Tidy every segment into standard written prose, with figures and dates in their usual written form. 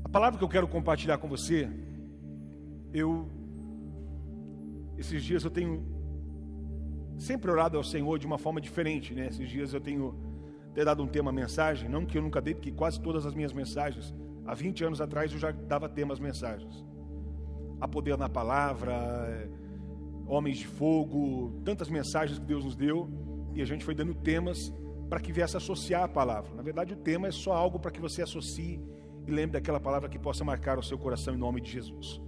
A palavra que eu quero compartilhar com você, esses dias eu tenho sempre orado ao Senhor de uma forma diferente, né? Esses dias eu tenho dado um tema mensagem, não que eu nunca dei, porque quase todas as minhas mensagens, há 20 anos atrás eu já dava temas mensagens. Há poder na palavra, homens de fogo, tantas mensagens que Deus nos deu, e a gente foi dando temas para que viesse associar a palavra. Na verdade, o tema é só algo para que você associe e lembre daquela palavra que possa marcar o seu coração em nome de Jesus.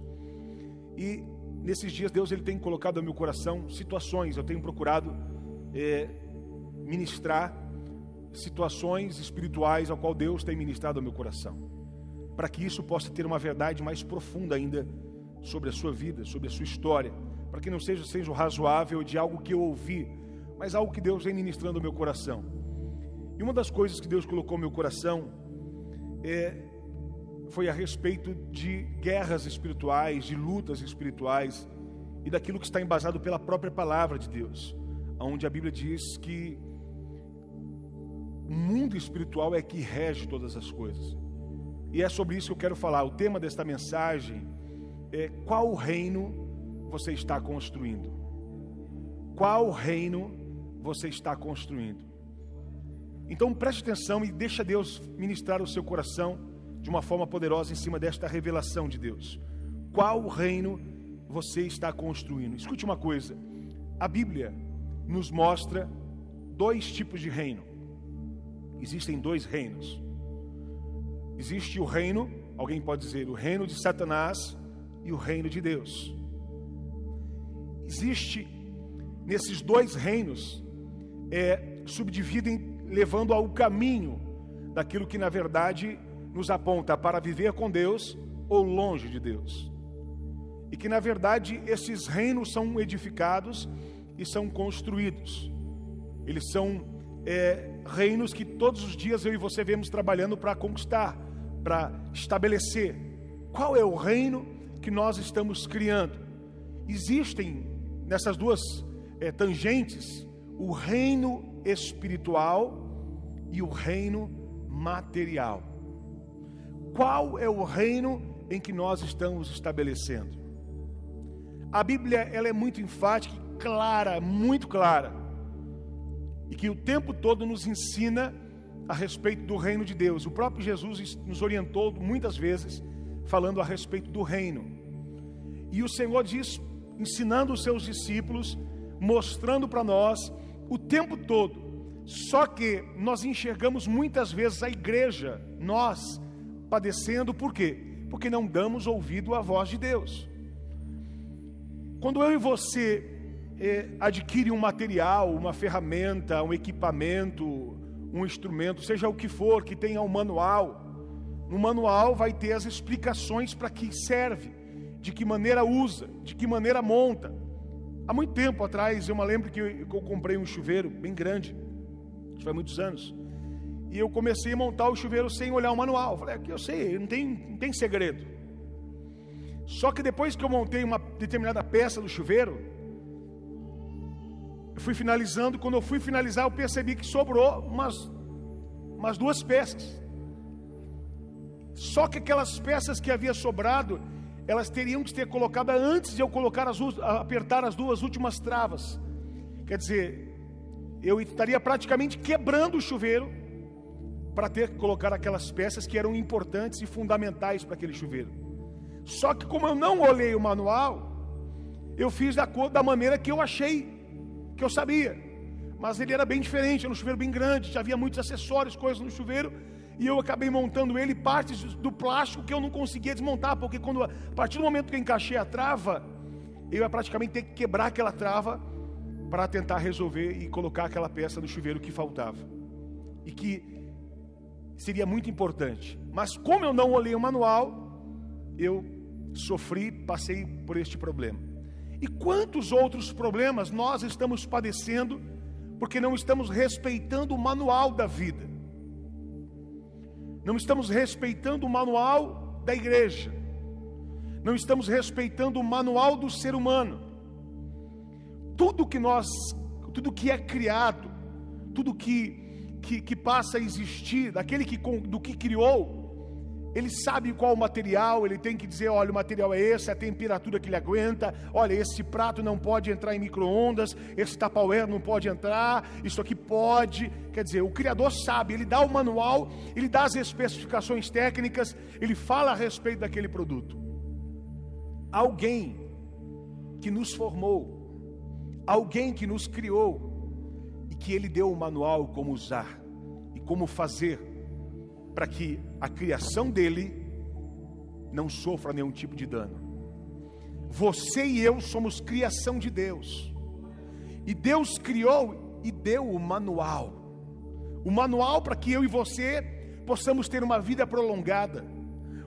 E nesses dias Deus ele tem colocado no meu coração situações, eu tenho procurado ministrar situações espirituais ao qual Deus tem ministrado ao meu coração, para que isso possa ter uma verdade mais profunda ainda sobre a sua vida, sobre a sua história, para que não seja o razoável de algo que eu ouvi, mas algo que Deus vem ministrando ao meu coração. E uma das coisas que Deus colocou no meu coração foi a respeito de guerras espirituais, de lutas espirituais e daquilo que está embasado pela própria palavra de Deus, onde a Bíblia diz que o mundo espiritual é que rege todas as coisas. E é sobre isso que eu quero falar. O tema desta mensagem é: qual reino você está construindo? Qual reino você está construindo? Então preste atenção e deixa Deus ministrar o seu coração de uma forma poderosa em cima desta revelação de Deus. Qual reino você está construindo? Escute uma coisa, a Bíblia nos mostra dois tipos de reino. Existem dois reinos. Existe o reino, alguém pode dizer, o reino de Satanás e o reino de Deus. Existe, nesses dois reinos, subdividem, levando ao caminho daquilo que na verdade nos aponta para viver com Deus ou longe de Deus. E que na verdade esses reinos são edificados e são construídos. Eles são reinos que todos os dias eu e você vemos trabalhando para conquistar, para estabelecer. Qual é o reino que nós estamos criando? Existem nessas duas tangentes o reino espiritual e o reino material. Qual é o reino em que nós estamos estabelecendo? A Bíblia ela é muito enfática, clara, muito clara, e que o tempo todo nos ensina a respeito do reino de Deus. O próprio Jesus nos orientou muitas vezes falando a respeito do reino. E o Senhor diz, ensinando os seus discípulos, mostrando para nós o tempo todo. Só que nós enxergamos muitas vezes a igreja, nós, padecendo, por quê? Porque não damos ouvido à voz de Deus. Quando eu e você adquire um material, uma ferramenta, um equipamento, um instrumento, seja o que for, que tenha um manual, no manual vai ter as explicações para que serve, de que maneira usa, de que maneira monta. Há muito tempo atrás, eu me lembro que eu comprei um chuveiro bem grande, isso faz muitos anos, e eu comecei a montar o chuveiro sem olhar o manual. Falei, aqui eu sei, não tem segredo. Só que depois que eu montei uma determinada peça do chuveiro, eu fui finalizando. Quando eu fui finalizar, eu percebi que sobrou umas duas peças. Só que aquelas peças que havia sobrado, elas teriam que ser colocadas antes de eu apertar as duas últimas travas. Quer dizer, eu estaria praticamente quebrando o chuveiro para ter que colocar aquelas peças que eram importantes e fundamentais para aquele chuveiro. Só que como eu não olhei o manual, eu fiz da maneira que eu achei, que eu sabia. Mas ele era bem diferente, era um chuveiro bem grande, já havia muitos acessórios, coisas no chuveiro, e eu acabei montando ele, partes do plástico que eu não conseguia desmontar, porque a partir do momento que eu encaixei a trava, eu ia praticamente ter que quebrar aquela trava para tentar resolver e colocar aquela peça no chuveiro que faltava, e que seria muito importante. Mas como eu não olhei o manual, eu passei por este problema. E quantos outros problemas nós estamos padecendo porque não estamos respeitando o manual da vida, não estamos respeitando o manual da igreja, não estamos respeitando o manual do ser humano. Tudo que é criado, tudo que passa a existir, do que criou, Ele sabe qual o material, ele tem que dizer, olha, o material é esse, a temperatura que ele aguenta, olha, esse prato não pode entrar em micro-ondas, esse Tupperware não pode entrar, isso aqui pode. Quer dizer, o Criador sabe, ele dá o manual, ele dá as especificações técnicas, ele fala a respeito daquele produto. Alguém que nos formou, alguém que nos criou, e que ele deu o manual como usar e como fazer, para que a criação dele não sofra nenhum tipo de dano. Você e eu somos criação de Deus, e Deus criou e deu o manual para que eu e você possamos ter uma vida prolongada,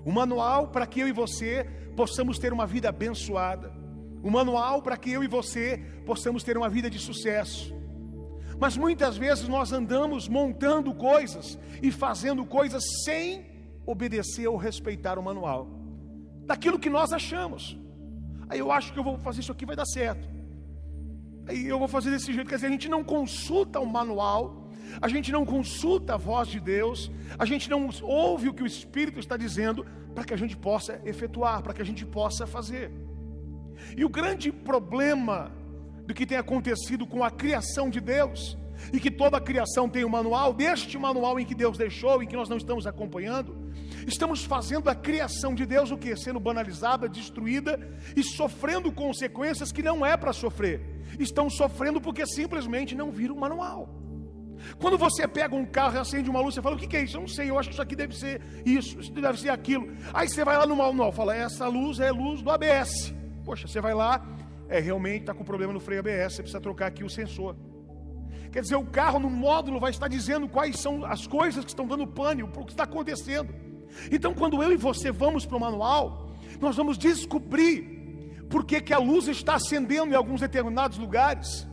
o manual para que eu e você possamos ter uma vida abençoada, o manual para que eu e você possamos ter uma vida de sucesso. Mas muitas vezes nós andamos montando coisas e fazendo coisas sem obedecer ou respeitar o manual, daquilo que nós achamos. Aí eu acho que eu vou fazer isso aqui, vai dar certo, aí eu vou fazer desse jeito. Quer dizer, a gente não consulta o manual, a gente não consulta a voz de Deus, a gente não ouve o que o Espírito está dizendo, para que a gente possa efetuar, para que a gente possa fazer. E o grande problema do que tem acontecido com a criação de Deus, e que toda a criação tem um manual, deste manual em que Deus deixou, em que nós não estamos acompanhando, estamos fazendo a criação de Deus o quê? Sendo banalizada, destruída e sofrendo consequências que não é para sofrer. Estão sofrendo porque simplesmente não viram o manual. Quando você pega um carro e acende uma luz, você fala, o que é isso? Eu não sei, eu acho que isso aqui deve ser isso deve ser aquilo. Aí você vai lá no manual, fala, essa luz é luz do ABS. Poxa, você vai lá, realmente está com problema no freio ABS, você precisa trocar aqui o sensor. Quer dizer, o carro no módulo vai estar dizendo quais são as coisas que estão dando pane, o que está acontecendo. Então, quando eu e você vamos para o manual, nós vamos descobrir por que a luz está acendendo em alguns determinados lugares.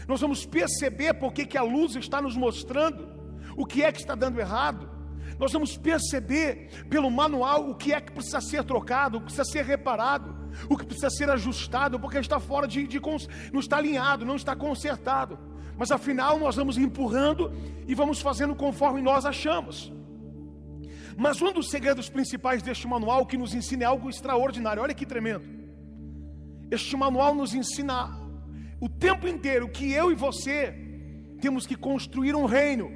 Nós vamos perceber por que a luz está nos mostrando o que é que está dando errado. Nós vamos perceber pelo manual o que é que precisa ser trocado, o que precisa ser reparado, o que precisa ser ajustado, porque está fora não está alinhado, não está consertado. Mas afinal nós vamos empurrando e vamos fazendo conforme nós achamos. Mas um dos segredos principais deste manual, que nos ensina, é algo extraordinário. Olha que tremendo. Este manual nos ensina o tempo inteiro que eu e você temos que construir um reino.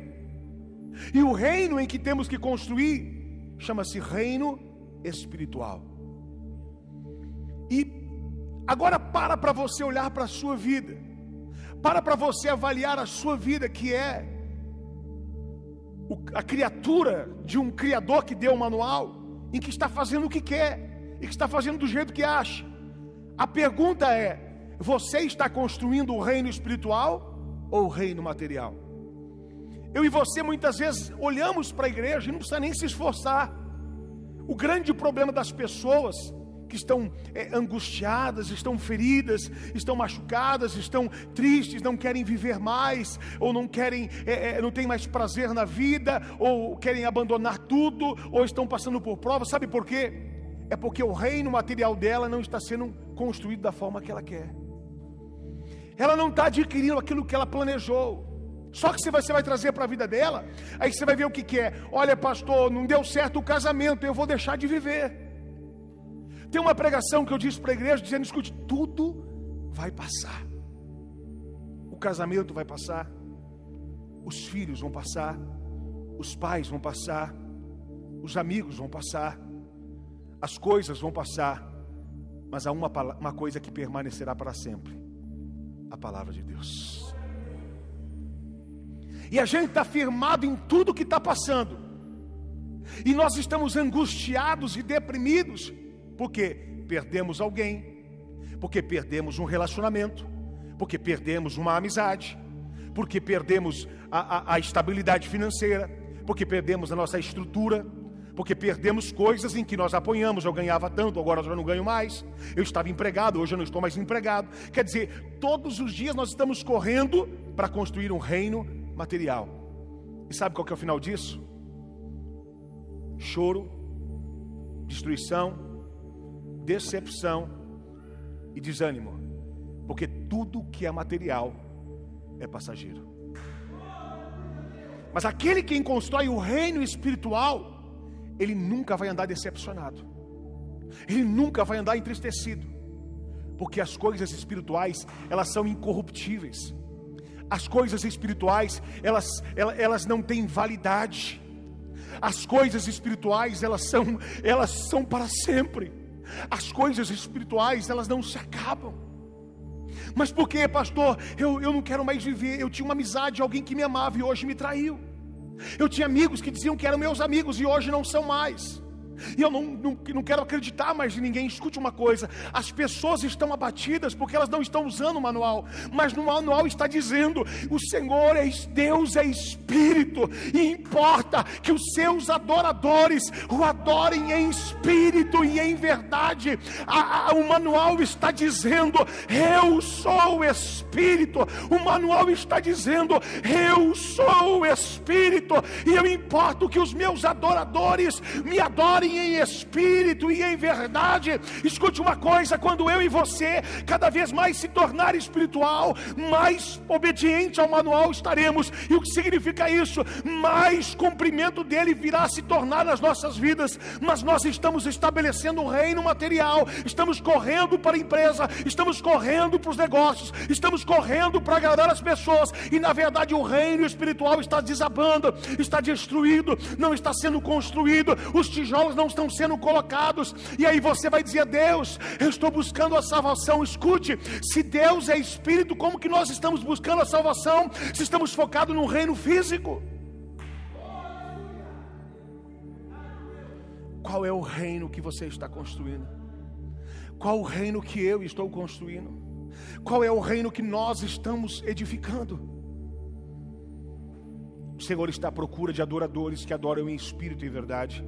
E o reino em que temos que construir chama-se reino espiritual. E agora para você olhar para a sua vida. Para você avaliar a sua vida, que é a criatura de um Criador que deu o manual, em que está fazendo o que quer, e que está fazendo do jeito que acha. A pergunta é, você está construindo o reino espiritual ou o reino material? Eu e você muitas vezes olhamos para a igreja e não precisa nem se esforçar. O grande problema das pessoas que estão angustiadas, estão feridas, estão machucadas, estão tristes, não querem viver mais, ou não querem, não têm mais prazer na vida, ou querem abandonar tudo, ou estão passando por provas. Sabe por quê? É porque o reino material dela não está sendo construído da forma que ela quer. Ela não está adquirindo aquilo que ela planejou. Só que você vai trazer para a vida dela, aí você vai ver o que é. Olha, pastor, não deu certo o casamento, eu vou deixar de viver. Tem uma pregação que eu disse para a igreja, dizendo, escute, tudo vai passar. O casamento vai passar, os filhos vão passar, os pais vão passar, os amigos vão passar, as coisas vão passar, mas há uma coisa que permanecerá para sempre: a palavra de Deus. E a gente está firmado em tudo que está passando, e nós estamos angustiados e deprimidos, porque perdemos alguém, porque perdemos um relacionamento, porque perdemos uma amizade, porque perdemos a estabilidade financeira, porque perdemos a nossa estrutura, porque perdemos coisas em que nós apoiamos. Eu ganhava tanto, agora eu já não ganho mais. Eu estava empregado, hoje eu não estou mais empregado. Quer dizer, todos os dias nós estamos correndo para construir um reino material. E sabe qual que é o final disso? Choro, destruição, decepção e desânimo, porque tudo que é material é passageiro. Mas aquele quem constrói o reino espiritual, ele nunca vai andar decepcionado, ele nunca vai andar entristecido, porque as coisas espirituais, elas são incorruptíveis. As coisas espirituais, elas não têm validade. As coisas espirituais, elas são para sempre. As coisas espirituais, elas não se acabam. Mas por que, pastor? Eu não quero mais viver. Eu tinha uma amizade, alguém que me amava e hoje me traiu. Eu tinha amigos que diziam que eram meus amigos e hoje não são mais. E eu não quero acreditar mais em ninguém. Escute uma coisa: as pessoas estão abatidas porque elas não estão usando o manual, mas no manual está dizendo: o Senhor é Deus, é Espírito, e importa que os seus adoradores o adorem em espírito e em verdade. O manual está dizendo: eu sou Espírito. O manual está dizendo: eu sou Espírito, e eu importo que os meus adoradores me adorem em espírito e em verdade. Escute uma coisa: quando eu e você cada vez mais se tornar espiritual, mais obediente ao manual estaremos. E o que significa isso? Mais cumprimento dele virá a se tornar nas nossas vidas. Mas nós estamos estabelecendo um reino material, estamos correndo para a empresa, estamos correndo para os negócios, estamos correndo para agradar as pessoas, e na verdade o reino espiritual está desabando, está destruído, não está sendo construído, os tijolos não estão sendo colocados. E aí você vai dizer: Deus, eu estou buscando a salvação. Escute, se Deus é Espírito, como que nós estamos buscando a salvação se estamos focados no reino físico? Qual é o reino que você está construindo? Qual o reino que eu estou construindo? Qual é o reino que nós estamos edificando? O Senhor está à procura de adoradores que adoram em espírito e verdade.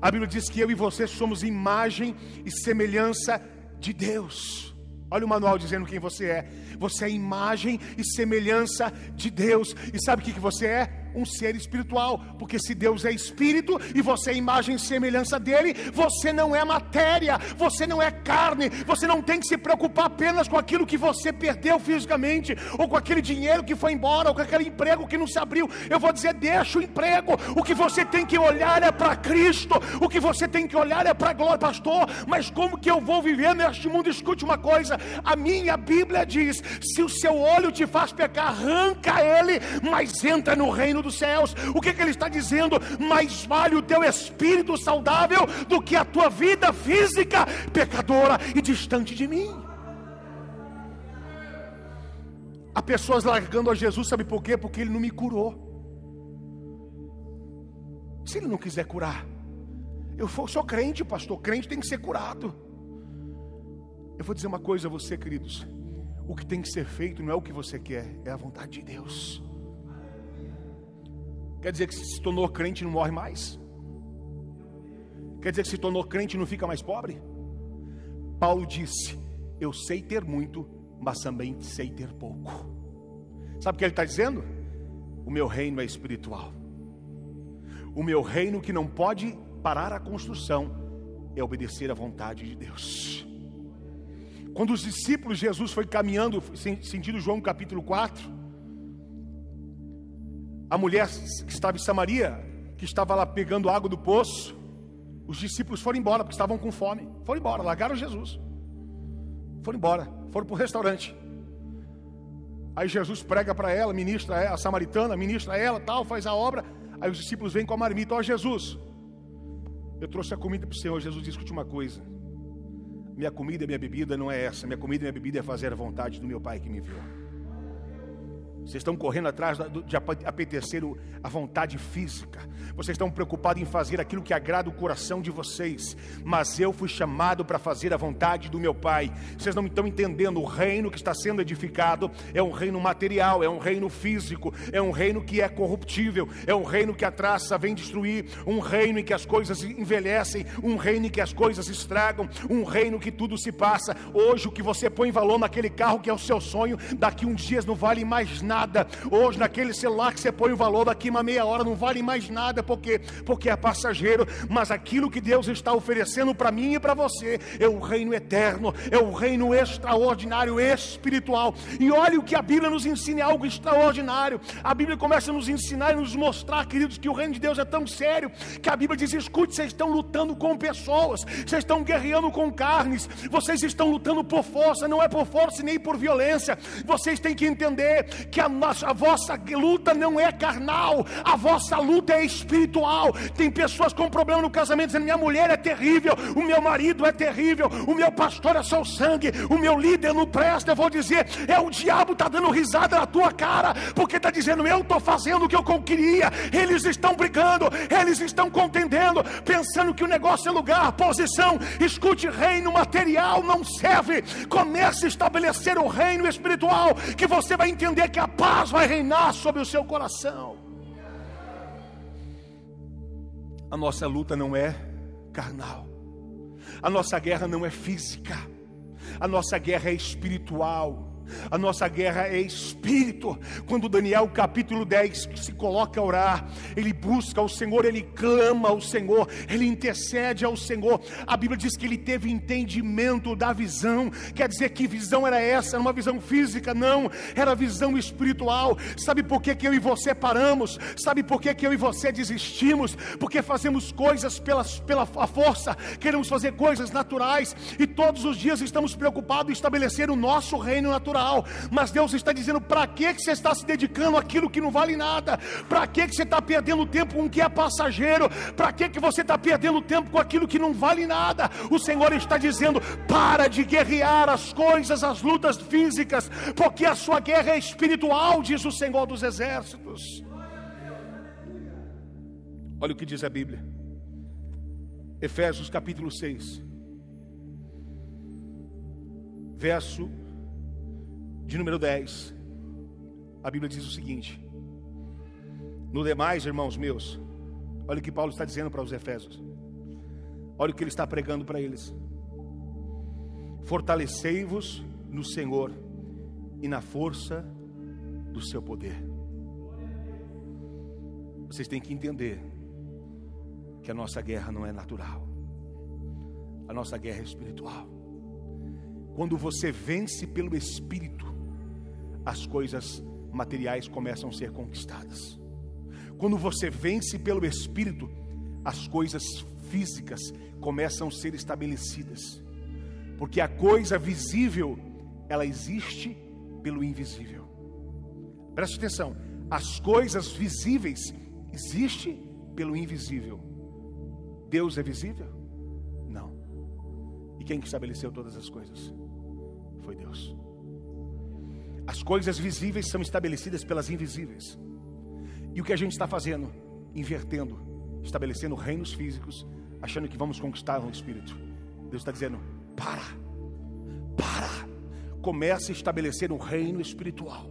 A Bíblia diz que eu e você somos imagem e semelhança de Deus. Olha o manual dizendo quem você é. Você é imagem e semelhança de Deus. E sabe o que você é? Um ser espiritual. Porque se Deus é espírito e você é imagem e semelhança dele, você não é matéria, você não é carne. Você não tem que se preocupar apenas com aquilo que você perdeu fisicamente, ou com aquele dinheiro que foi embora, ou com aquele emprego que não se abriu. Eu vou dizer: deixa o emprego. O que você tem que olhar é para Cristo. O que você tem que olhar é para a glória. Pastor, mas como que eu vou viver neste mundo? Escute uma coisa: a minha Bíblia diz: se o seu olho te faz pecar, arranca ele, mas entra no reino dos céus. O que ele está dizendo? Mais vale o teu espírito saudável do que a tua vida física pecadora e distante de mim. Há pessoas largando a Jesus, sabe por quê? Porque ele não me curou. Se ele não quiser curar, eu sou crente, pastor. Crente tem que ser curado. Eu vou dizer uma coisa a você, queridos: o que tem que ser feito não é o que você quer, é a vontade de Deus. Quer dizer que se tornou crente e não morre mais? Quer dizer que se tornou crente e não fica mais pobre? Paulo disse: eu sei ter muito, mas também sei ter pouco. Sabe o que ele está dizendo? O meu reino é espiritual. O meu reino, que não pode parar a construção, é obedecer à vontade de Deus. Quando os discípulos, Jesus foi caminhando, sentido João capítulo 4, a mulher que estava em Samaria, que estava lá pegando água do poço, os discípulos foram embora, porque estavam com fome. Foram embora, largaram Jesus. Foram embora, foram para o restaurante. Aí Jesus prega para ela, ministra ela, a samaritana, ministra ela, tal, faz a obra. Aí os discípulos vêm com a marmita: ó Jesus, eu trouxe a comida para o Senhor. Jesus diz: escute uma coisa, minha comida e minha bebida não é essa. Minha comida e minha bebida é fazer a vontade do meu Pai que me enviou. Vocês estão correndo atrás de apetecer a vontade física. Vocês estão preocupados em fazer aquilo que agrada o coração de vocês. Mas eu fui chamado para fazer a vontade do meu Pai. Vocês não estão entendendo. O reino que está sendo edificado é um reino material, é um reino físico, é um reino que é corruptível, é um reino que a traça vem destruir, um reino em que as coisas envelhecem, um reino em que as coisas estragam, um reino que tudo se passa. Hoje o que você põe valor naquele carro que é o seu sonho, daqui uns dias não vale mais nada. Hoje naquele celular que você põe o valor, daqui uma meia hora não vale mais nada. porque é passageiro. Mas aquilo que Deus está oferecendo para mim e para você é o reino eterno, é o reino extraordinário, espiritual. E olha o que a Bíblia nos ensina, é algo extraordinário. A Bíblia começa a nos ensinar e nos mostrar, queridos, que o reino de Deus é tão sério, que a Bíblia diz: escute, vocês estão lutando com pessoas, vocês estão guerreando com carnes, vocês estão lutando por força, não é por força nem por violência. Vocês têm que entender que a vossa luta não é carnal, a vossa luta é espiritual. Tem pessoas com problema no casamento dizendo: minha mulher é terrível, o meu marido é terrível, o meu pastor é só o sangue, o meu líder não presta. Eu vou dizer, é o diabo está dando risada na tua cara, porque está dizendo: eu estou fazendo o que eu queria. Eles estão brigando, eles estão contendendo, pensando que o negócio é lugar, posição. Escute, reino material não serve. Comece a estabelecer o reino espiritual, que você vai entender que a paz vai reinar sobre o seu coração. A nossa luta não é carnal, a nossa guerra não é física, a nossa guerra é espiritual. A nossa guerra é espírito. Quando Daniel capítulo 10 se coloca a orar, ele busca o Senhor, ele clama ao Senhor, ele intercede ao Senhor. A Bíblia diz que ele teve entendimento da visão. Quer dizer, que visão era essa? Era uma visão física? Não, era visão espiritual. Sabe por que eu e você paramos? Sabe por que eu e você desistimos? Porque fazemos coisas pela força, queremos fazer coisas naturais, e todos os dias estamos preocupados em estabelecer o nosso reino natural. Mas Deus está dizendo: para que você está se dedicando àquilo que não vale nada? Para que você está perdendo tempo com o que é passageiro? Para que você está perdendo tempo com aquilo que não vale nada? O Senhor está dizendo: para de guerrear as coisas, as lutas físicas, porque a sua guerra é espiritual, diz o Senhor dos exércitos. Olha o que diz a Bíblia, Efésios capítulo 6, verso de número 10, a Bíblia diz o seguinte: no demais, irmãos meus, olha o que Paulo está dizendo para os Efésios, olha o que ele está pregando para eles: fortalecei-vos no Senhor e na força do seu poder. Vocês têm que entender que a nossa guerra não é natural, a nossa guerra é espiritual. Quando você vence pelo Espírito, as coisas materiais começam a ser conquistadas. Quando você vence pelo Espírito, as coisas físicas começam a ser estabelecidas. Porque a coisa visível, ela existe pelo invisível. Preste atenção, as coisas visíveis existem pelo invisível. Deus é visível? Não. E quem que estabeleceu todas as coisas? Foi Deus. As coisas visíveis são estabelecidas pelas invisíveis. E o que a gente está fazendo? Invertendo, estabelecendo reinos físicos, achando que vamos conquistar no Espírito. Deus está dizendo: para. Comece a estabelecer um reino espiritual,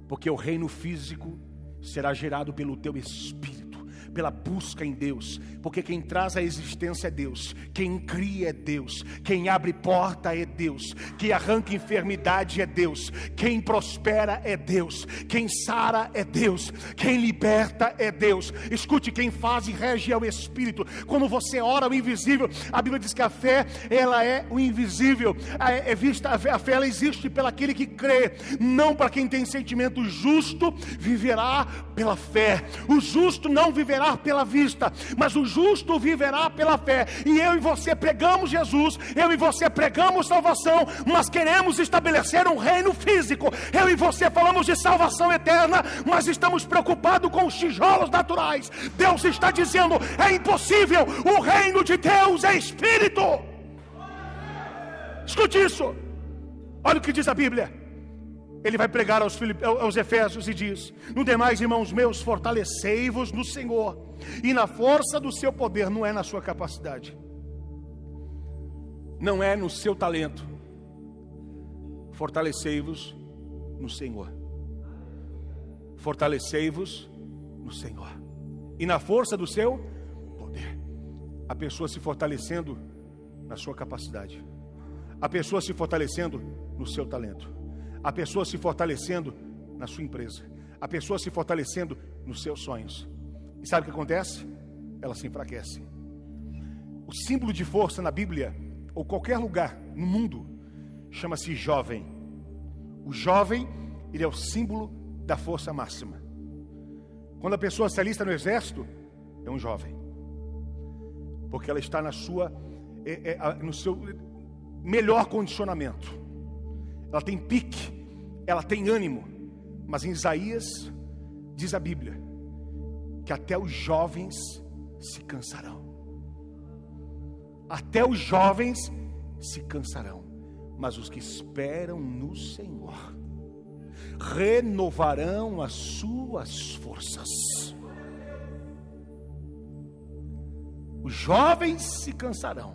porque o reino físico será gerado pelo teu Espírito, pela busca em Deus. Porque quem traz a existência é Deus, quem cria é Deus, quem abre porta é Deus, quem arranca enfermidade é Deus, quem prospera é Deus, quem sara é Deus, quem liberta é Deus. Escute, quem faz e rege é o Espírito. Quando você ora o invisível, a Bíblia diz que a fé, ela é o invisível, a fé ela existe pelo aquele que crê, não para quem tem sentimento. O justo viverá pela fé. O justo não viverá pela vista, mas o justo viverá pela fé. E eu e você pregamos Jesus, eu e você pregamos salvação, mas queremos estabelecer um reino físico. Eu e você falamos de salvação eterna, mas estamos preocupados com os tijolos naturais. Deus está dizendo: é impossível, o reino de Deus é Espírito. Escute isso, olha o que diz a Bíblia. Ele vai pregar aos Efésios e diz: no demais, irmãos meus, fortalecei-vos no Senhor e na força do seu poder. Não é na sua capacidade, não é no seu talento. Fortalecei-vos no Senhor. Fortalecei-vos no Senhor e na força do seu poder. A pessoa se fortalecendo na sua capacidade, a pessoa se fortalecendo no seu talento, a pessoa se fortalecendo na sua empresa, a pessoa se fortalecendo nos seus sonhos. E sabe o que acontece? Ela se enfraquece. O símbolo de força na Bíblia, ou qualquer lugar no mundo, chama-se jovem. O jovem, ele é o símbolo da força máxima. Quando a pessoa se alista no exército, é um jovem, porque ela está no seu melhor condicionamento. Ela tem pique, ela tem ânimo. Mas em Isaías diz a Bíblia que até os jovens se cansarão. Até os jovens se cansarão, mas os que esperam no Senhor renovarão as suas forças. Os jovens se cansarão.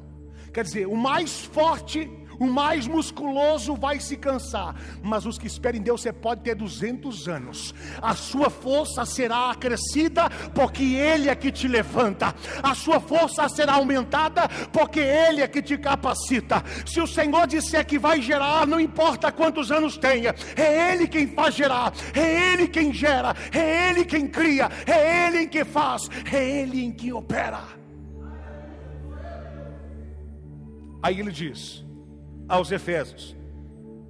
Quer dizer, o mais forte, o mais musculoso vai se cansar, mas os que esperam em Deus, você pode ter 200 anos, a sua força será acrescida, porque Ele é que te levanta. A sua força será aumentada, porque Ele é que te capacita. Se o Senhor disser que vai gerar, não importa quantos anos tenha, é Ele quem faz gerar, é Ele quem gera, é Ele quem cria, é Ele em que faz, é Ele em que opera. Aí ele diz aos Efésios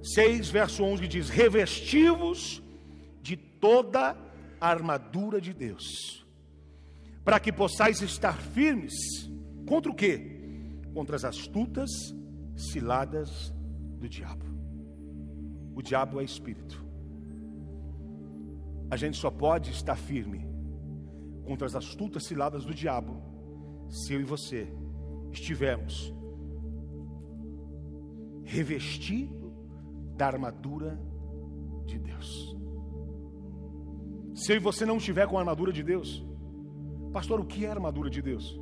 6, verso 11, que diz: revesti-vos de toda a armadura de Deus, para que possais estar firmes. Contra o quê? Contra as astutas ciladas do diabo. O diabo é espírito. A gente só pode estar firme contra as astutas ciladas do diabo se eu e você estivermos revestido da armadura de Deus. Se eu e você não estiver com a armadura de Deus, pastor, o que é a armadura de Deus?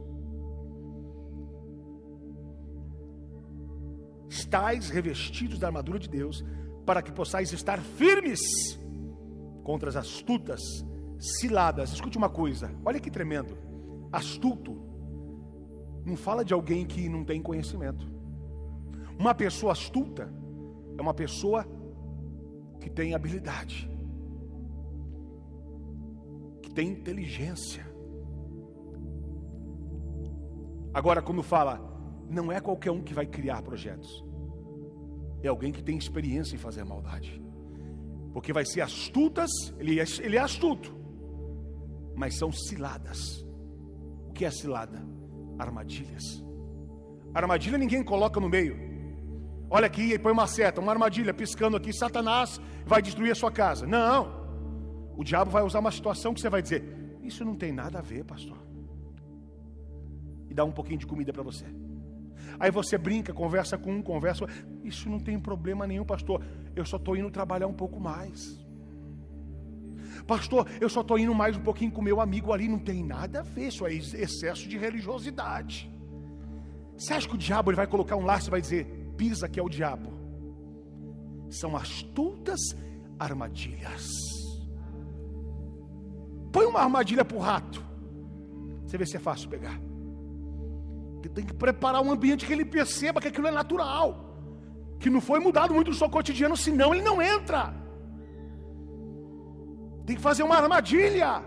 Estais revestidos da armadura de Deus, para que possais estar firmes contra as astutas ciladas. Escute uma coisa, olha que tremendo. Astuto não fala de alguém que não tem conhecimento. Uma pessoa astuta é uma pessoa que tem habilidade, que tem inteligência. Agora, quando fala, não é qualquer um que vai criar projetos, é alguém que tem experiência em fazer maldade, porque vai ser astutas. Ele é astuto, mas são ciladas. O que é cilada? Armadilhas. Armadilha ninguém coloca no meio. Olha aqui, e põe uma seta, uma armadilha piscando aqui, Satanás vai destruir a sua casa. Não, o diabo vai usar uma situação que você vai dizer: isso não tem nada a ver, pastor, e dá um pouquinho de comida para você. Aí você brinca, conversa com um, conversa, isso não tem problema nenhum, pastor, eu só estou indo trabalhar um pouco mais. Pastor, eu só estou indo mais um pouquinho com meu amigo ali, não tem nada a ver, isso é excesso de religiosidade. Você acha que o diabo ele vai colocar um laço e vai dizer: pisa que é o diabo? São astutas armadilhas. Põe uma armadilha para o rato, você vê se é fácil pegar. Ele tem que preparar um ambiente que ele perceba que aquilo é natural, que não foi mudado muito no seu cotidiano, senão ele não entra. Tem que fazer uma armadilha.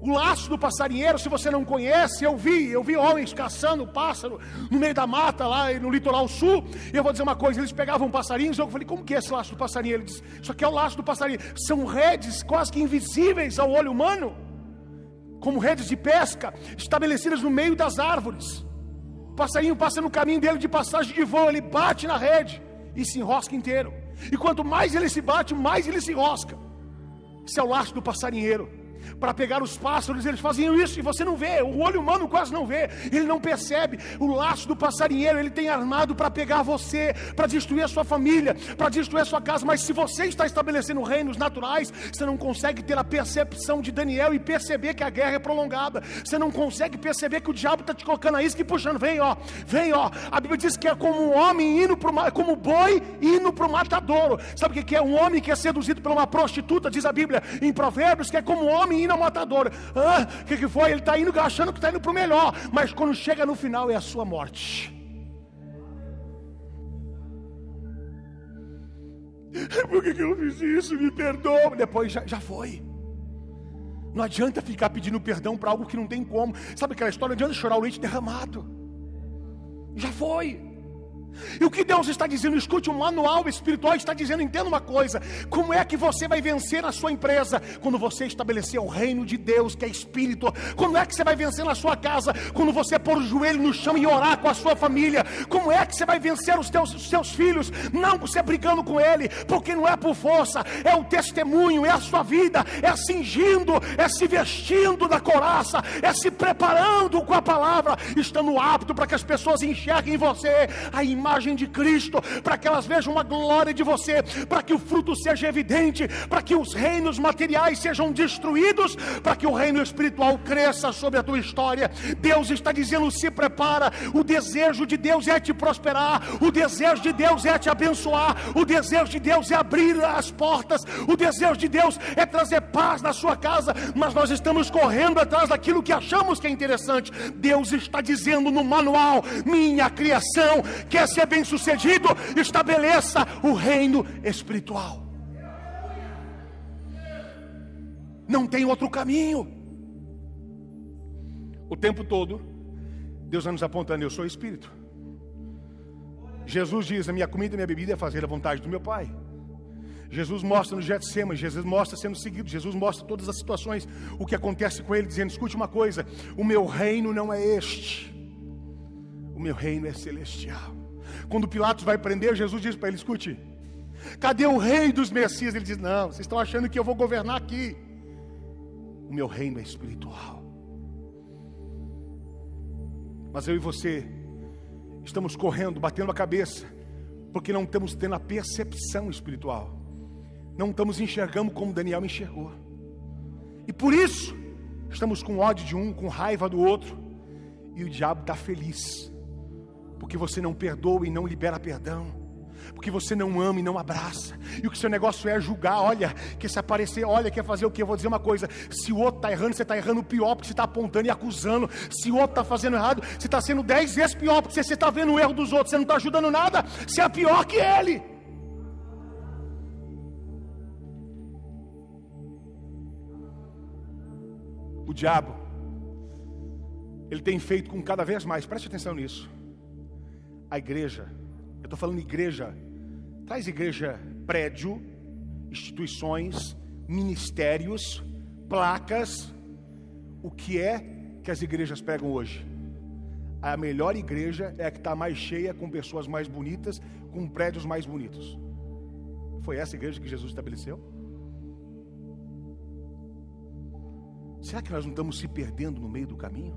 O laço do passarinheiro, se você não conhece, eu vi homens caçando pássaro no meio da mata lá no litoral sul. E eu vou dizer uma coisa, eles pegavam passarinhos. Eu falei: como que é esse laço do passarinheiro? Ele disse: isso aqui é o laço do passarinheiro. São redes quase que invisíveis ao olho humano, como redes de pesca, estabelecidas no meio das árvores. O passarinho passa no caminho dele de passagem de voo, ele bate na rede e se enrosca inteiro. E quanto mais ele se bate, mais ele se enrosca. Esse é o laço do passarinheiro. Para pegar os pássaros, eles faziam isso e você não vê, o olho humano quase não vê, ele não percebe. O laço do passarinheiro, ele tem armado para pegar você, para destruir a sua família, para destruir a sua casa. Mas se você está estabelecendo reinos naturais, você não consegue ter a percepção de Daniel e perceber que a guerra é prolongada. Você não consegue perceber que o diabo está te colocando a isca e puxando: vem ó. A Bíblia diz que é como um homem indo como boi indo para o matadouro. Sabe o que é? Um homem que é seduzido por uma prostituta, diz a Bíblia em Provérbios, que é como um homem indo ao matador. O que foi? Ele está indo achando que está indo para o melhor, mas quando chega no final é a sua morte. Por que eu fiz isso? Me perdoa. Depois já foi. Não adianta ficar pedindo perdão para algo que não tem como. Sabe aquela história? Não adianta chorar o leite derramado. Já foi. E o que Deus está dizendo, escute, o manual espiritual está dizendo, entenda uma coisa: como é que você vai vencer na sua empresa? Quando você estabelecer o reino de Deus, que é Espírito. Como é que você vai vencer na sua casa? Quando você pôr o joelho no chão e orar com a sua família. Como é que você vai vencer os seus filhos? Não você brigando com ele, porque não é por força, é o testemunho, é a sua vida, é cingindo, é se vestindo da couraça, é se preparando com a palavra, estando apto para que as pessoas enxerguem em você a imagem de Cristo, para que elas vejam a glória de você, para que o fruto seja evidente, para que os reinos materiais sejam destruídos, para que o reino espiritual cresça sobre a tua história. Deus está dizendo: se prepara. O desejo de Deus é te prosperar, o desejo de Deus é te abençoar, o desejo de Deus é abrir as portas, o desejo de Deus é trazer paz na sua casa, mas nós estamos correndo atrás daquilo que achamos que é interessante. Deus está dizendo no manual: minha criação quer ser bem sucedido, estabeleça o reino espiritual. Não tem outro caminho. O tempo todo Deus vai nos apontando: eu sou Espírito. Jesus diz: a minha comida e a minha bebida é fazer a vontade do meu Pai. Jesus mostra no Getsêmani, Jesus mostra sendo seguido, Jesus mostra todas as situações, o que acontece com ele, dizendo: escute uma coisa, o meu reino não é este, o meu reino é celestial. Quando Pilatos vai prender, Jesus diz para ele: escute, cadê o rei dos Messias? Ele diz: não, vocês estão achando que eu vou governar aqui. O meu reino é espiritual. Mas eu e você estamos correndo, batendo a cabeça, porque não estamos tendo a percepção espiritual. Não estamos enxergando como Daniel enxergou. E por isso estamos com ódio de um, com raiva do outro. E o diabo está feliz, porque você não perdoa e não libera perdão, porque você não ama e não abraça, e o que seu negócio é julgar. Olha, quer se aparecer, olha, quer fazer o que? Eu vou dizer uma coisa: se o outro está errando, você está errando pior, porque você está apontando e acusando. Se o outro está fazendo errado, você está sendo 10 vezes pior, porque você está vendo o erro dos outros, você não está ajudando nada, você é pior que ele. O diabo, ele tem feito com cada vez mais, preste atenção nisso, a igreja, eu estou falando igreja, traz igreja, prédio, instituições, ministérios, placas. O que é que as igrejas pegam hoje? A melhor igreja é a que está mais cheia, com pessoas mais bonitas, com prédios mais bonitos. Foi essa igreja que Jesus estabeleceu? Será que nós não estamos se perdendo no meio do caminho?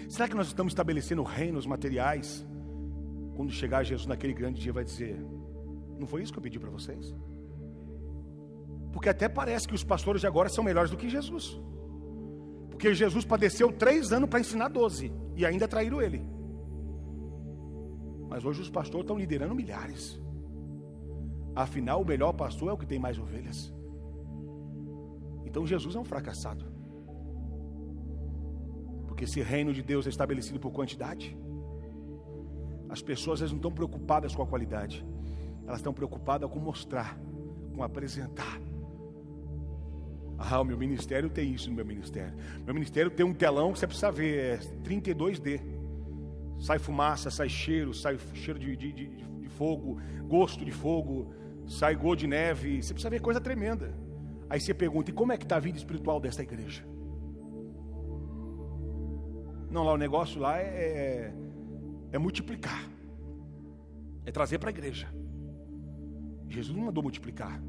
Será que nós estamos estabelecendo reinos materiais? Quando chegar Jesus naquele grande dia, vai dizer: não foi isso que eu pedi para vocês? Porque até parece que os pastores de agora são melhores do que Jesus, porque Jesus padeceu 3 anos para ensinar 12 e ainda traíram ele. Mas hoje os pastores estão liderando milhares. Afinal, o melhor pastor é o que tem mais ovelhas. Então Jesus é um fracassado, porque esse reino de Deus é estabelecido por quantidade. As pessoas, elas não estão preocupadas com a qualidade, elas estão preocupadas com mostrar, com apresentar. Ah, o meu ministério tem isso no meu ministério. Meu ministério tem um telão que você precisa ver, é 32D. Sai fumaça, sai cheiro de fogo, gosto de fogo, sai gosto de neve. Você precisa ver coisa tremenda. Aí você pergunta: e como é que está a vida espiritual dessa igreja? Não, lá o negócio lá é multiplicar, é trazer para a igreja. Jesus não mandou multiplicar,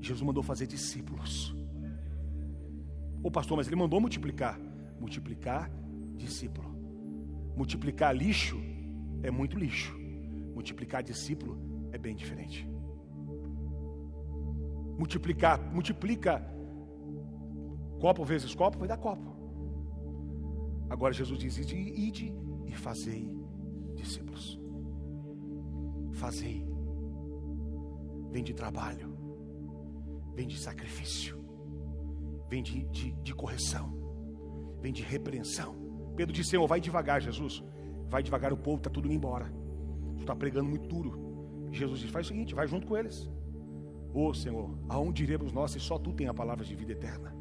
Jesus mandou fazer discípulos. Ô pastor, mas ele mandou multiplicar discípulo. Multiplicar lixo é muito lixo, multiplicar discípulo é bem diferente. Multiplica copo vezes copo, vai dar copo. Agora Jesus diz: ide e fazei discípulos. Fazei. Vem de trabalho, vem de sacrifício, vem de correção, vem de repreensão. Pedro disse: Senhor, vai devagar, Jesus. Vai devagar, o povo está tudo indo embora. Tu está pregando muito duro. Jesus diz: faz o seguinte, vai junto com eles. Ô Senhor, aonde iremos nós se só Tu tem a palavra de vida eterna?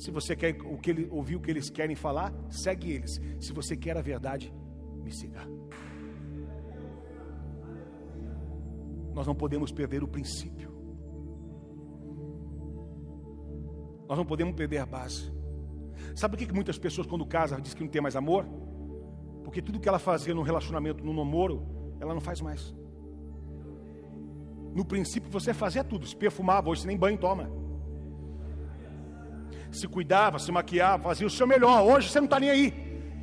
Se você quer ouvir o que eles querem falar, segue eles. Se você quer a verdade, me siga. Nós não podemos perder o princípio. Nós não podemos perder a base. Sabe por que muitas pessoas, quando casam, dizem que não tem mais amor? Porque tudo que ela fazia no relacionamento, no namoro, ela não faz mais. No princípio você fazia tudo, se perfumava, hoje você nem banho toma. Se cuidava, se maquiava, fazia o seu melhor. Hoje você não está nem aí.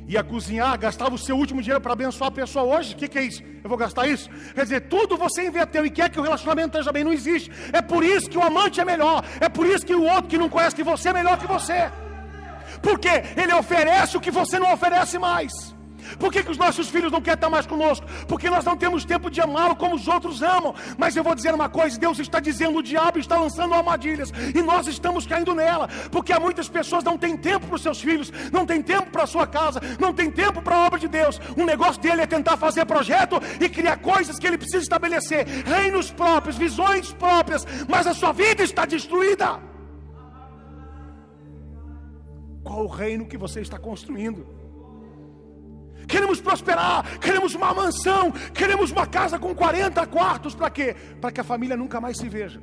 Ia cozinhar, gastava o seu último dinheiro para abençoar a pessoa. Hoje, o que é isso? Eu vou gastar isso? Quer dizer, tudo você inverteu e quer que o relacionamento esteja bem. Não existe. É por isso que o amante é melhor. É por isso que o outro que não conhece que você é melhor que você. Porque ele oferece o que você não oferece mais. Por que os nossos filhos não querem estar mais conosco? Porque nós não temos tempo de amá-lo como os outros amam. Mas eu vou dizer uma coisa, Deus está dizendo, o diabo está lançando armadilhas, e nós estamos caindo nela, porque há muitas pessoas que não têm tempo para os seus filhos, não tem tempo para a sua casa, não tem tempo para a obra de Deus. O negócio dele é tentar fazer projeto e criar coisas que ele precisa estabelecer, reinos próprios, visões próprias, mas a sua vida está destruída. Qual o reino que você está construindo? Queremos prosperar, queremos uma mansão, queremos uma casa com 40 quartos, para quê? Para que a família nunca mais se veja,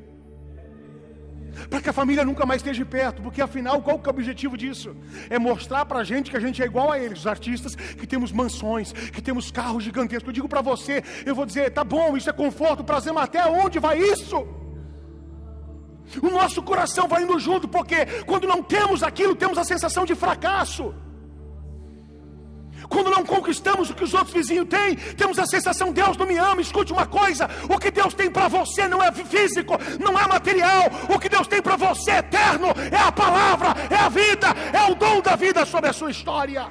para que a família nunca mais esteja perto, porque afinal, qual que é o objetivo disso? É mostrar para a gente que a gente é igual a eles, os artistas, que temos mansões, que temos carros gigantescos. Eu digo para você, eu vou dizer, tá bom, isso é conforto, prazer, mas até onde vai isso? O nosso coração vai indo junto, porque quando não temos aquilo, temos a sensação de fracasso. Quando não conquistamos o que os outros vizinhos têm, temos a sensação, Deus não me ama. Escute uma coisa, o que Deus tem para você não é físico, não é material. O que Deus tem para você é eterno, é a palavra, é a vida, é o dom da vida sobre a sua história.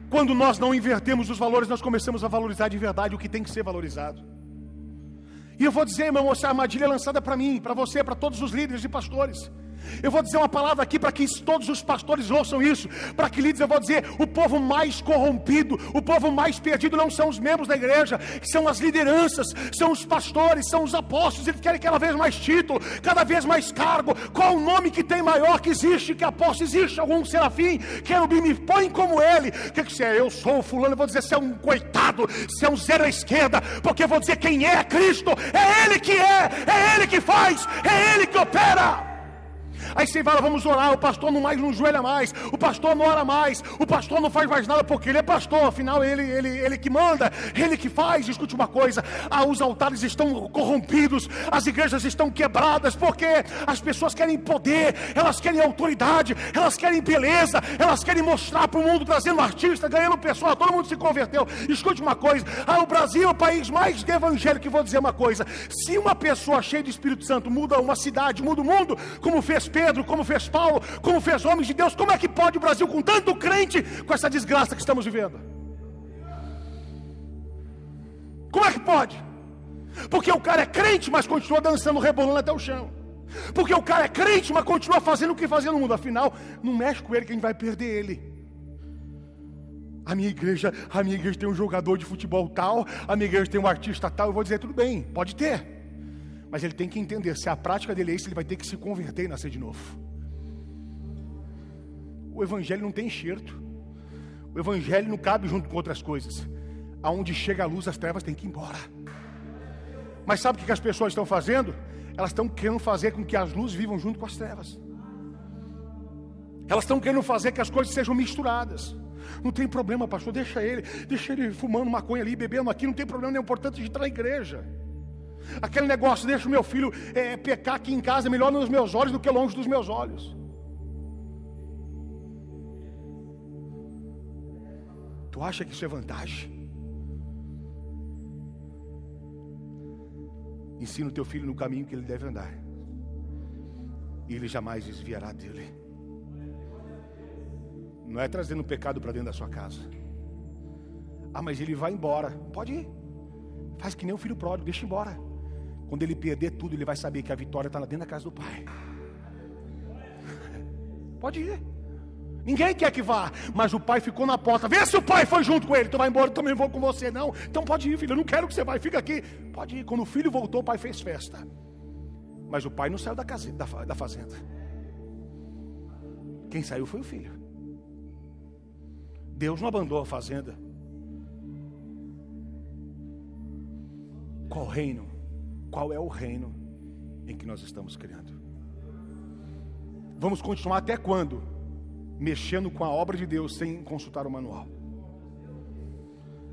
Quando nós não invertemos os valores, nós começamos a valorizar de verdade o que tem que ser valorizado. E eu vou dizer, irmão, essa armadilha é lançada para mim, para você, para todos os líderes e pastores. Eu vou dizer uma palavra aqui para que todos os pastores ouçam isso. Para que líderes, eu vou dizer, o povo mais corrompido, o povo mais perdido não são os membros da igreja, são as lideranças, são os pastores, são os apóstolos. Eles querem cada vez mais título, cada vez mais cargo. Qual o nome que tem maior que existe, que apóstolo? Existe algum serafim, querubim, me põe como ele. O que você é? Eu sou o fulano. Eu vou dizer, você é um coitado, você é um zero à esquerda, porque eu vou dizer, quem é Cristo, é Ele que é Ele que faz, é Ele que opera. Aí você fala, vamos orar, o pastor não joelha mais, o pastor não ora mais, o pastor não faz mais nada porque ele é pastor, afinal ele que manda, ele que faz. Escute uma coisa, os altares estão corrompidos, as igrejas estão quebradas, porque as pessoas querem poder, elas querem autoridade, elas querem beleza, elas querem mostrar para o mundo, trazendo artista, ganhando pessoa, todo mundo se converteu. Escute uma coisa, o Brasil é o país mais evangélico. E vou dizer uma coisa, se uma pessoa cheia de Espírito Santo muda uma cidade, muda o mundo, como fez Pedro, como fez Paulo, como fez homens de Deus, como é que pode o Brasil, com tanto crente, com essa desgraça que estamos vivendo? Como é que pode? Porque o cara é crente, mas continua dançando, rebolando até o chão. Porque o cara é crente, mas continua fazendo o que fazia no mundo. Afinal, não mexe com ele que a gente vai perder ele. A minha igreja tem um jogador de futebol tal, a minha igreja tem um artista tal. Eu vou dizer, tudo bem, pode ter. Mas ele tem que entender, se a prática dele é isso, ele vai ter que se converter e nascer de novo. O evangelho não tem enxerto. O evangelho não cabe junto com outras coisas. Aonde chega a luz, as trevas têm que ir embora. Mas sabe o que as pessoas estão fazendo? Elas estão querendo fazer com que as luzes vivam junto com as trevas. Elas estão querendo fazer que as coisas sejam misturadas. Não tem problema, pastor, deixa ele fumando maconha ali, bebendo aqui, não tem problema nenhum, importante de entrar na igreja. Aquele negócio, deixa o meu filho pecar aqui em casa, é melhor nos meus olhos do que longe dos meus olhos. Tu acha que isso é vantagem? Ensina o teu filho no caminho que ele deve andar, e ele jamais desviará dele. Não é trazendo pecado para dentro da sua casa. Mas ele vai embora. Pode ir. Faz que nem o filho pródigo, deixa embora. Quando ele perder tudo, ele vai saber que a vitória está lá dentro da casa do pai. Pode ir. Ninguém quer que vá, mas o pai ficou na porta. Vê se o pai foi junto com ele. Tu vai embora, eu também vou com você. Não, então pode ir, filho, eu não quero que você vá, fica aqui. Pode ir. Quando o filho voltou, o pai fez festa. Mas o pai não saiu da fazenda. Quem saiu foi o filho. Deus não abandonou a fazenda. Qual reino? Qual é o reino em que nós estamos criando? Vamos continuar até quando? Mexendo com a obra de Deus sem consultar o manual.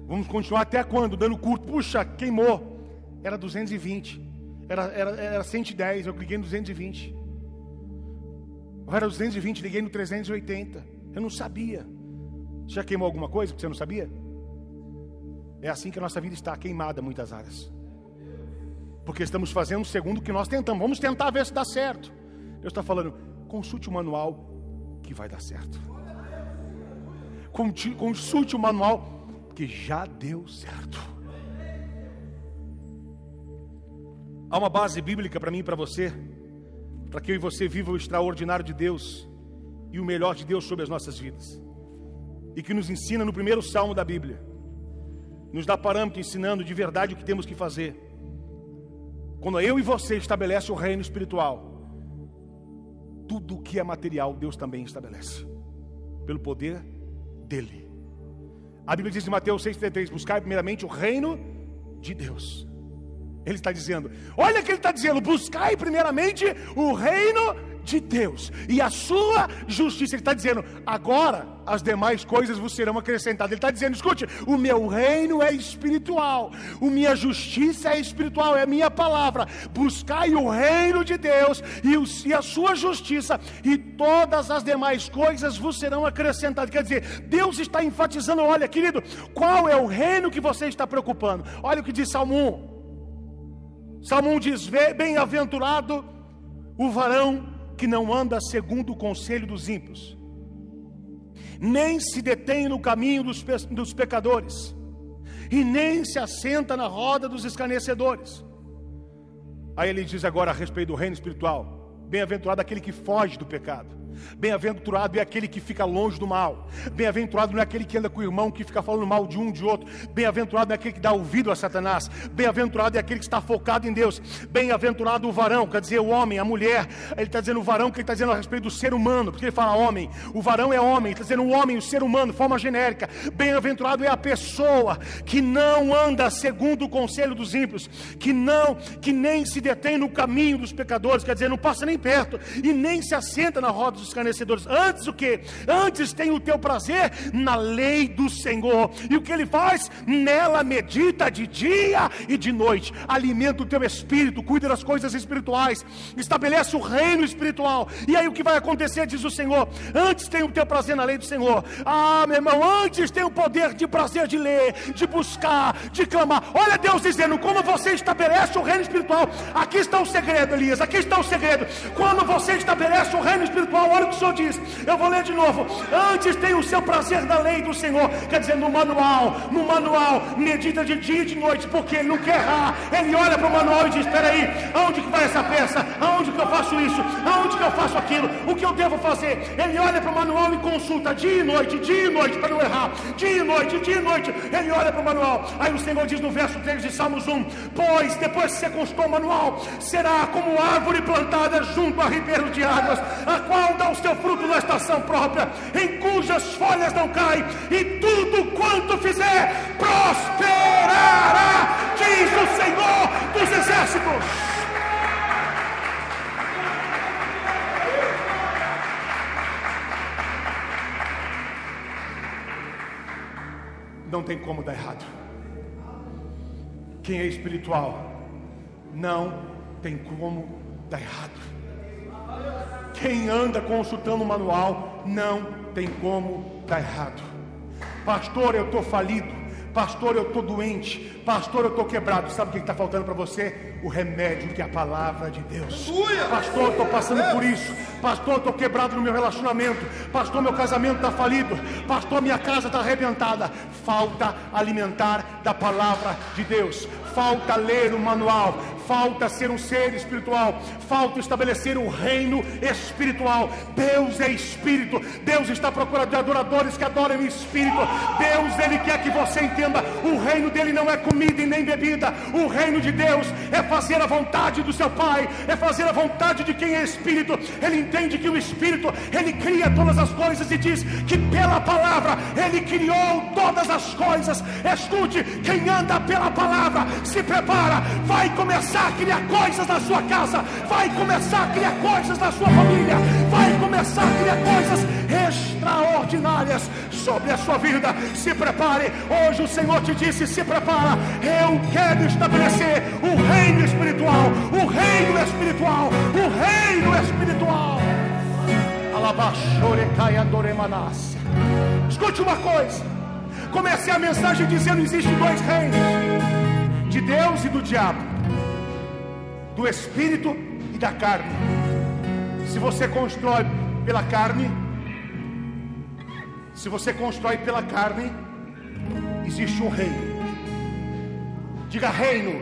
Vamos continuar até quando? Dando curto. Puxa, queimou. Era 220. Era 110. Eu cliquei no 220. Era 220, liguei no 380. Eu não sabia. Já queimou alguma coisa que você não sabia? É assim que a nossa vida está, queimada em muitas áreas. Porque estamos fazendo segundo o que nós tentamos. Vamos tentar ver se dá certo. Deus está falando, consulte o manual que vai dar certo. Consulte o manual que já deu certo. Há uma base bíblica para mim e para você, para que eu e você viva o extraordinário de Deus e o melhor de Deus sobre as nossas vidas, e que nos ensina no primeiro salmo da Bíblia, nos dá parâmetro ensinando de verdade o que temos que fazer. Quando eu e você estabelece o reino espiritual, tudo o que é material Deus também estabelece, pelo poder dele. A Bíblia diz em Mateus 6,33, buscai primeiramente o reino de Deus. Ele está dizendo, olha o que ele está dizendo, buscai primeiramente o reino de Deus e a sua justiça. Ele está dizendo, agora as demais coisas vos serão acrescentadas. Ele está dizendo, escute, o meu reino é espiritual, a minha justiça é espiritual, é a minha palavra. Buscai o reino de Deus e a sua justiça, e todas as demais coisas vos serão acrescentadas. Quer dizer, Deus está enfatizando, olha querido, qual é o reino que você está preocupando? Olha o que diz Salmo 1. Salmo 1 diz, bem-aventurado o varão que não anda segundo o conselho dos ímpios, nem se detém no caminho dos pecadores, e nem se assenta na roda dos escarnecedores. Aí ele diz agora a respeito do reino espiritual, bem-aventurado aquele que foge do pecado. Bem-aventurado é aquele que fica longe do mal. Bem-aventurado não é aquele que anda com o irmão, que fica falando mal de um, de outro. Bem-aventurado é aquele que dá ouvido a Satanás. Bem-aventurado é aquele que está focado em Deus. Bem-aventurado o varão, quer dizer o homem, a mulher. Ele está dizendo o varão, que ele está dizendo a respeito do ser humano, porque ele fala homem. O varão é homem, ele está dizendo o homem, o ser humano, de forma genérica. Bem-aventurado é a pessoa que não anda segundo o conselho dos ímpios, que nem se detém no caminho dos pecadores, quer dizer, não passa nem perto, e nem se assenta na roda dos escarnecedores. Antes o que? Antes tem o teu prazer na lei do Senhor. E o que ele faz? Nela medita de dia e de noite. Alimenta o teu espírito, cuida das coisas espirituais, estabelece o reino espiritual. E aí o que vai acontecer, diz o Senhor? Antes tem o teu prazer na lei do Senhor. Ah, meu irmão, antes tem o poder de prazer de ler, de buscar, de clamar. Olha Deus dizendo, como você estabelece o reino espiritual. Aqui está o segredo, Elias, aqui está o segredo. Quando você estabelece o reino espiritual, olha o que o Senhor diz. Eu vou ler de novo. Antes tem o seu prazer na lei do Senhor, quer dizer, no manual, medita de dia e de noite, porque ele não quer errar. Ele olha para o manual e diz, espera aí, aonde que vai essa peça? Aonde que eu faço isso? Aonde que eu faço aquilo? O que eu devo fazer? Ele olha para o manual e consulta dia e noite, para não errar. Dia e noite, ele olha para o manual. Aí o Senhor diz no verso 3 de Salmos 1, pois depois que você consultou o manual, será como árvore plantada junto a ribeiros de águas, a qual dá o seu fruto na estação própria, em cujas folhas não caem, e tudo quanto fizer prosperará, diz o Senhor dos exércitos. Não tem como dar errado. Quem é espiritual não tem como dar errado. Quem anda consultando o manual não tem como dar errado. Pastor, eu estou falido. Pastor, eu estou doente. Pastor, eu estou quebrado. Sabe o que está faltando para você? O remédio, que é a palavra de Deus. Pastor, eu estou passando por isso. Pastor, estou quebrado no meu relacionamento. Pastor, meu casamento está falido. Pastor, minha casa está arrebentada. Falta alimentar da palavra de Deus. Falta ler o manual. Falta ser um ser espiritual. Falta estabelecer o reino espiritual. Deus é espírito. Deus está procurando de adoradores que adoram em espírito. Deus, Ele quer que você entenda: o reino dele não é comida e nem bebida. O reino de Deus é fazer a vontade do seu Pai, é fazer a vontade de quem é espírito. Ele entende que o espírito, ele cria todas as coisas, e diz que pela palavra ele criou todas as coisas. Escute, quem anda pela palavra se prepara, vai começar a criar coisas na sua casa, vai começar a criar coisas na sua família, vai começar a criar coisas extraordinárias sobre a sua vida. Se prepare, hoje o Senhor te disse: se prepara, eu quero estabelecer o reino espiritual, o reino espiritual, o reino espiritual. Escute uma coisa, comecei a mensagem dizendo: existem dois reinos, de Deus e do diabo, do espírito e da carne. Se você constrói pela carne, existe um reino. Diga reino.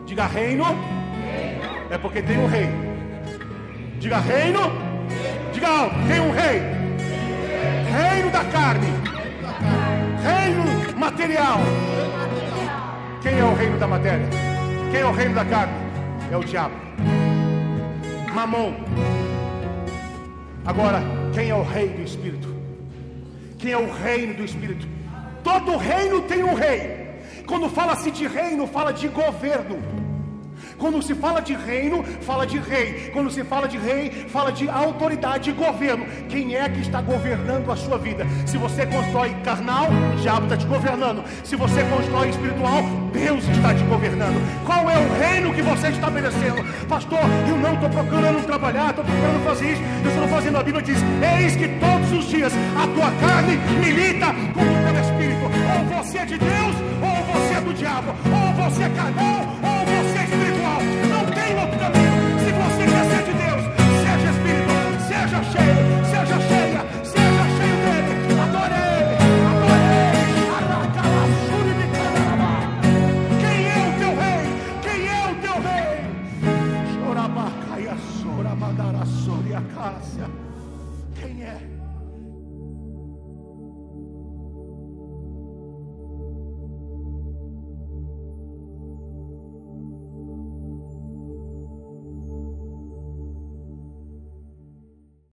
Diga reino. É porque tem um rei. Diga reino. Diga alto, tem um rei. Reino da carne, reino material. Quem é o reino da matéria? Quem é o reino da carne? É o diabo, Mamon. Agora, quem é o rei do espírito? Quem é o reino do espírito? Todo reino tem um rei. Quando fala-se de reino, fala de governo. Quando se fala de reino, fala de rei. Quando se fala de rei, fala de autoridade e governo. Quem é que está governando a sua vida? Se você constrói carnal, o diabo está te governando. Se você constrói espiritual, Deus está te governando. Qual é o reino que você está estabelecendo? Pastor, eu não estou procurando trabalhar, estou procurando fazer isso. Eu estou fazendo. A Bíblia diz: eis que todos os dias a tua carne milita com o teu espírito. Ou você é de Deus, ou você é do diabo. Ou você é carnal, ou você é espiritual. Não tem outro caminho. Se você quer ser de Deus, seja espírito, seja cheio, seja cheia, seja cheio dele. Adore ele, adore ele. Quem é o teu rei? Quem é o teu rei? Chorabacaia, soramadara, soriacácia. Quem é?